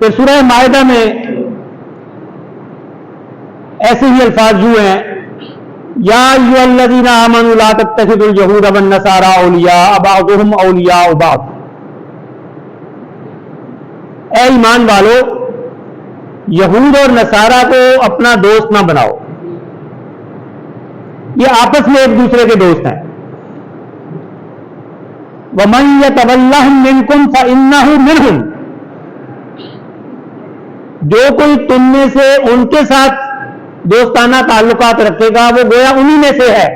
پھر سورہ مائدہ میں ایسے ہی الفاظ یوں ہیں، یا ایھا الذین آمنوا لا تتخذوا اليہود والنصارى اولیاء بعضهم اولیاء بعض، اے ایمان والو یہود اور نصارہ کو اپنا دوست نہ بناؤ، یہ آپس میں ایک دوسرے کے دوست ہیں۔ وَمَن يَتَوَلَّهُم مِّنكُمْ فَإِنَّهُ مِنْهُمْ، جو کوئی تم میں سے ان کے ساتھ دوستانہ تعلقات رکھے گا وہ گویا انہی میں سے ہے۔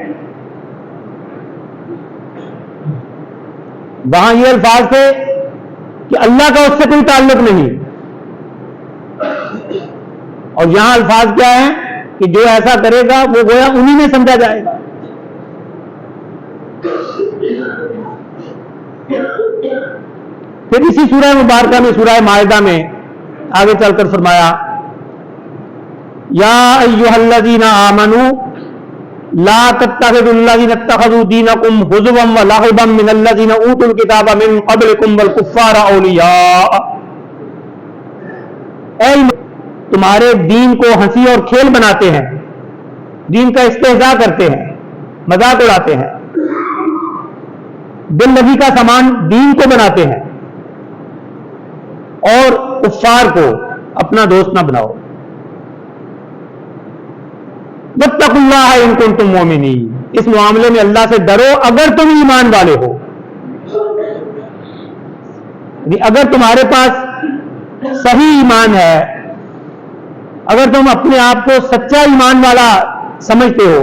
وہاں یہ الفاظ تھے کہ اللہ کا اس سے کوئی تعلق نہیں، اور یہاں الفاظ کیا ہیں کہ جو ایسا کرے گا وہ گویا انہی میں سمجھا جائے گا۔ پھر اسی سورہ مبارکہ میں سورہ مائدہ میں آگے چل کر فرمایا، یا ایھا الذین آمنوا لا تتخذوا الذین اتخذوا دینکم ہزوا ولعبا من الذین اوتوا الکتاب من قبلکم والکفار اولیاء، اے تمہارے دین کو ہنسی اور کھیل بناتے ہیں، دین کا استہزاء کرتے ہیں، مذاق اڑاتے ہیں، دل لگی کا سامان دین کو بناتے ہیں، اور کفار کو اپنا دوست نہ بناؤ۔ واتقوا اللہ ان کنتم مؤمنین، اس معاملے میں اللہ سے ڈرو اگر تم ایمان والے ہو، اگر تمہارے پاس صحیح ایمان ہے، اگر تم اپنے آپ کو سچا ایمان والا سمجھتے ہو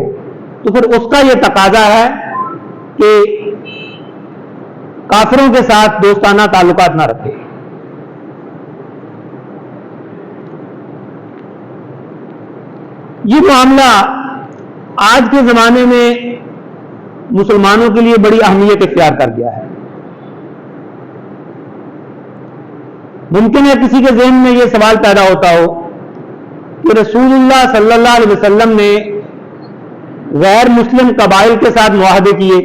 تو پھر اس کا یہ تقاضا ہے کہ کافروں کے ساتھ دوستانہ تعلقات نہ رکھے۔ یہ معاملہ آج کے زمانے میں مسلمانوں کے لیے بڑی اہمیت اختیار کر گیا ہے۔ ممکن ہے کسی کے ذہن میں یہ سوال پیدا ہوتا ہو کہ رسول اللہ صلی اللہ علیہ وسلم نے غیر مسلم قبائل کے ساتھ معاہدے کیے،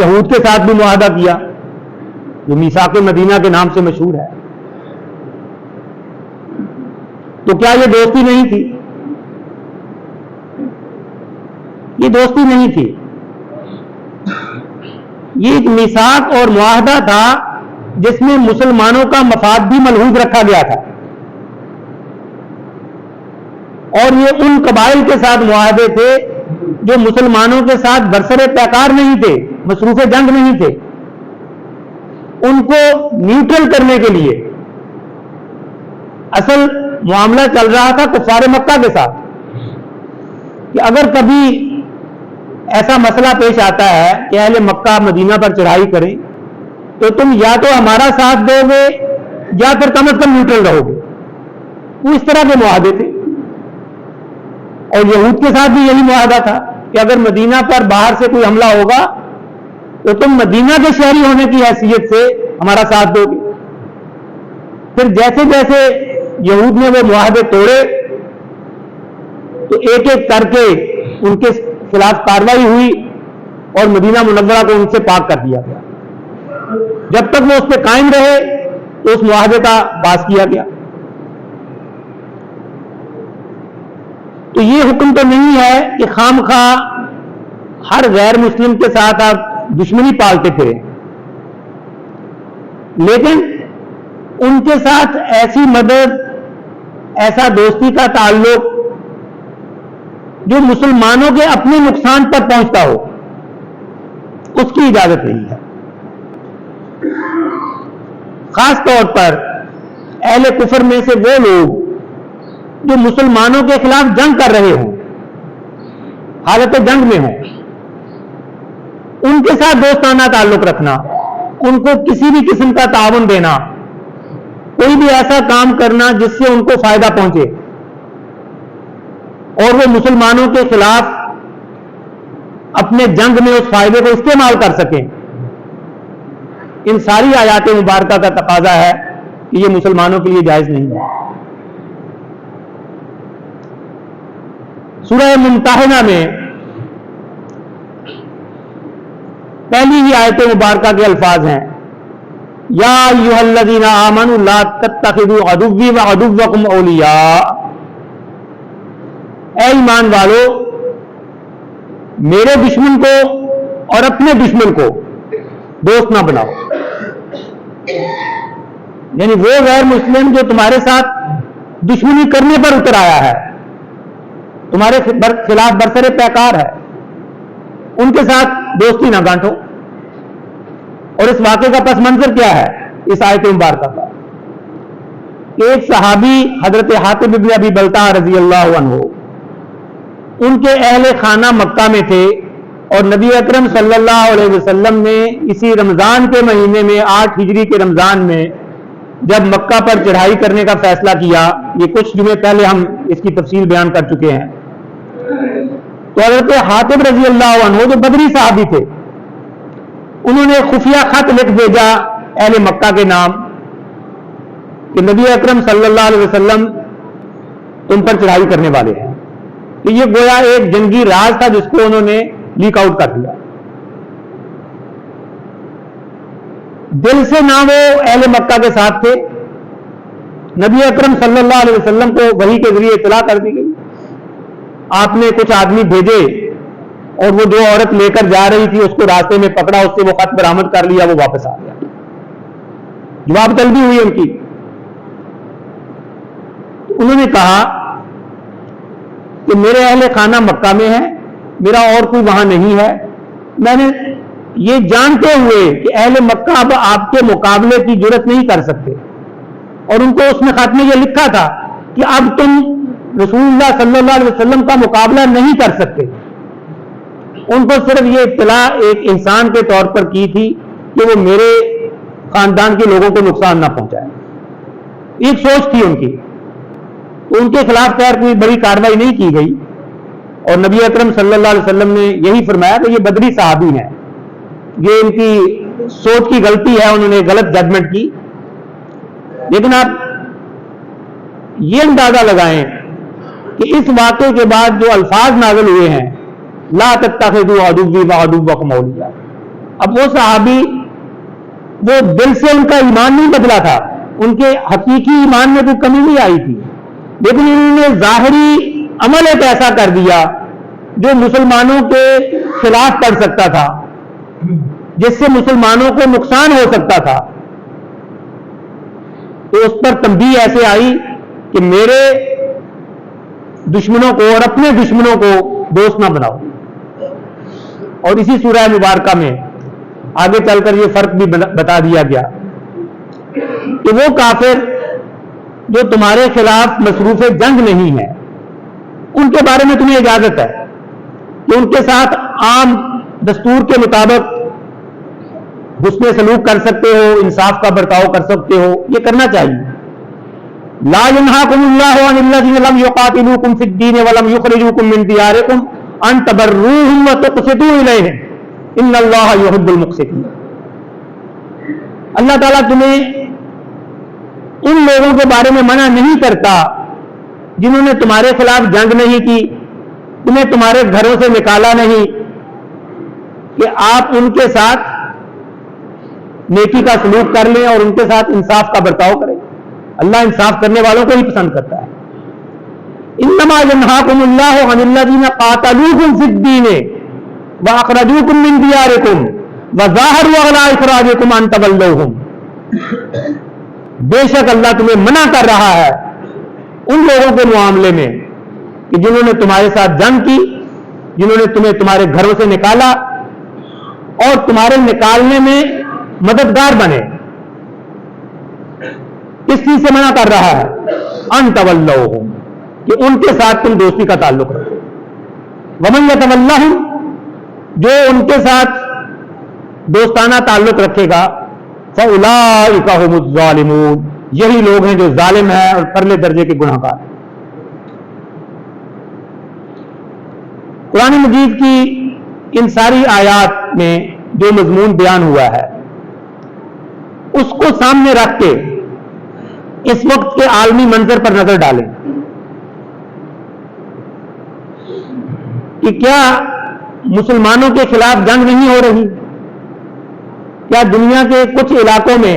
یہود کے ساتھ بھی معاہدہ کیا جو میثاق مدینہ کے نام سے مشہور ہے، تو کیا یہ دوستی نہیں تھی؟ یہ دوستی نہیں تھی، یہ ایک میثاق اور معاہدہ تھا جس میں مسلمانوں کا مفاد بھی ملحوظ رکھا گیا تھا، اور یہ ان قبائل کے ساتھ معاہدے تھے جو مسلمانوں کے ساتھ برسر پیکار نہیں تھے، مصروف جنگ نہیں تھے، ان کو نیوٹرل کرنے کے لیے اصل معاملہ چل رہا تھا کفار مکہ کے ساتھ کہ اگر کبھی ایسا مسئلہ پیش آتا ہے کہ اہل مکہ مدینہ پر چڑھائی کریں تو تم یا تو ہمارا ساتھ دو گے یا پھر کم از کم نیوٹرل رہو گے، وہ اس طرح کے معاہدے تھے۔ اور یہود کے ساتھ بھی یہی معاہدہ تھا کہ اگر مدینہ پر باہر سے کوئی حملہ ہوگا تو تم مدینہ کے شہری ہونے کی حیثیت سے ہمارا ساتھ دو گے۔ پھر جیسے جیسے یہود نے وہ معاہدے توڑے تو ایک ایک کر کے ان کے خلاف کارروائی ہوئی اور مدینہ منورہ کو ان سے پاک کر دیا گیا۔ جب تک وہ اس پہ قائم رہے تو اس معاہدے کا باز کیا گیا۔ تو یہ حکم تو نہیں ہے کہ خام خواہ ہر غیر مسلم کے ساتھ آپ دشمنی پالتے پھریں، لیکن ان کے ساتھ ایسی مدد، ایسا دوستی کا تعلق جو مسلمانوں کے اپنے نقصان پر پہنچتا ہو، اس کی اجازت نہیں ہے۔ خاص طور پر اہل کفر میں سے وہ لوگ جو مسلمانوں کے خلاف جنگ کر رہے ہوں، حالت جنگ میں ہوں، ان کے ساتھ دوستانہ تعلق رکھنا، ان کو کسی بھی قسم کا تعاون دینا، کوئی بھی ایسا کام کرنا جس سے ان کو فائدہ پہنچے اور وہ مسلمانوں کے خلاف اپنے جنگ میں اس فائدے کو استعمال کر سکیں، ان ساری آیات مبارکہ کا تقاضا ہے کہ یہ مسلمانوں کے لیے جائز نہیں ہے۔ سورہ ممتحنہ میں پہلی ہی آیت مبارکہ کے الفاظ ہیں، یا ایھا الذین آمنوا لا تتخذوا عدوی وعدوکم اولیاء، اے ایمان والو میرے دشمن کو اور اپنے دشمن کو دوست نہ بناؤ. یعنی وہ غیر مسلم جو تمہارے ساتھ دشمنی کرنے پر اتر آیا ہے، تمہارے خلاف برسر پیکار ہے، ان کے ساتھ دوستی نہ گانٹو. اور اس واقعے کا پس منظر کیا ہے اس آیت مبارکہ کا؟ ایک صحابی حضرت حاتب بن ابی بلتع رضی اللہ عنہ، ان کے اہل خانہ مکہ میں تھے، اور نبی اکرم صلی اللہ علیہ وسلم نے اسی رمضان کے مہینے میں 8 ہجری کے رمضان میں جب مکہ پر چڑھائی کرنے کا فیصلہ کیا، یہ کچھ جمعے پہلے ہم اس کی تفصیل بیان کر چکے ہیں، تو حضرت حاتب رضی اللہ عنہ جو بدری صحابی تھے، انہوں نے خفیہ خط لکھ بھیجا اہل مکہ کے نام کہ نبی اکرم صلی اللہ علیہ وسلم تم پر چڑھائی کرنے والے ہیں. کہ یہ گویا ایک جنگی راز تھا جس کو انہوں نے لیک آؤٹ کر دیا. دل سے نہ وہ اہل مکہ کے ساتھ تھے، نبی اکرم صلی اللہ علیہ وسلم کو وحی کے ذریعے اطلاع کر دی گئی. آپ نے کچھ آدمی بھیجے اور وہ جو عورت لے کر جا رہی تھی اس کو راستے میں پکڑا، اس سے وہ خط برآمد کر لیا، وہ واپس آ گیا. جواب طلبی ہوئی ان کی. انہوں نے کہا کہ میرے اہل خانہ مکہ میں ہے، میرا اور کوئی وہاں نہیں ہے. میں نے یہ جانتے ہوئے کہ اہل مکہ اب آپ کے مقابلے کی جرت نہیں کر سکتے، اور ان کو اس میں خط میں یہ لکھا تھا کہ اب تم رسول اللہ صلی اللہ علیہ وسلم کا مقابلہ نہیں کر سکتے. ان کو صرف یہ اطلاع ایک احسان کے طور پر کی تھی کہ وہ میرے خاندان کے لوگوں کو نقصان نہ پہنچائے. ایک سوچ تھی ان کی. تو ان کے خلاف خیر کوئی بڑی کارروائی نہیں کی گئی، اور نبی اکرم صلی اللہ علیہ وسلم نے یہی فرمایا کہ یہ بدری صحابی ہیں، یہ ان کی سوچ کی غلطی ہے، انہوں نے غلط ججمنٹ کی. لیکن آپ یہ اندازہ لگائیں کہ اس واقعے کے بعد جو الفاظ نازل ہوئے ہیں لا تتخذوا عدوی وعدوکم اولیاء، اب وہ صحابی وہ دل سے ان کا ایمان نہیں بدلا تھا، ان کے حقیقی ایمان میں کوئی کمی نہیں آئی تھی، لیکن انہوں نے ظاہری عمل ایک ایسا کر دیا جو مسلمانوں کے خلاف پڑ سکتا تھا، جس سے مسلمانوں کو نقصان ہو سکتا تھا. تو اس پر تنبیہ ایسے آئی کہ میرے دشمنوں کو اور اپنے دشمنوں کو دوست نہ بناؤ. اور اسی سورہ مبارکہ میں آگے چل کر یہ فرق بھی بتا دیا گیا کہ وہ کافر جو تمہارے خلاف مصروف جنگ نہیں ہے، ان کے بارے میں تمہیں اجازت ہے کہ ان کے ساتھ عام دستور کے مطابق حسن سلوک کر سکتے ہو، انصاف کا برتاؤ کر سکتے ہو، یہ کرنا چاہیے. لا ينهاكم الله عن الذين لم يقاتلوكم في الدين ولم يخرجوكم من دياركم ان تبروهم وتقسطوا اليهم ان الله يحب المقسطين. اللہ تعالیٰ تمہیں ان لوگوں کے بارے میں منع نہیں کرتا جنہوں نے تمہارے خلاف جنگ نہیں کی، تمہیں تمہارے گھروں سے نکالا نہیں، کہ آپ ان کے ساتھ نیکی کا سلوک کر لیں اور ان کے ساتھ انصاف کا برتاؤ کریں. اللہ انصاف کرنے والوں کو ہی پسند کرتا ہے. انما ينهاكم الله عن الذين قاتلوكم في الدين واخرجوكم من دياركم وظاهروا على اخراجكم ان تولوهم. بے شک اللہ تمہیں منع کر رہا ہے ان لوگوں کے معاملے میں کہ جنہوں نے تمہارے ساتھ جنگ کی، جنہوں نے تمہیں تمہارے گھروں سے نکالا اور تمہارے نکالنے میں مددگار بنے. اس چیز سے منع کر رہا ہے ان تولوہم، کہ ان کے ساتھ تم دوستی کا تعلق رکھو. ومن یتولہم، جو ان کے ساتھ دوستانہ تعلق رکھے گا، فاولئک ھم الظالمون، یہی لوگ ہیں جو ظالم ہیں اور پرلے درجے کے گناہ گار. قرآن مجید کی ان ساری آیات میں جو مضمون بیان ہوا ہے اس کو سامنے رکھ کے اس وقت کے عالمی منظر پر نظر ڈالیں کہ کیا مسلمانوں کے خلاف جنگ نہیں ہو رہی؟ کیا دنیا کے کچھ علاقوں میں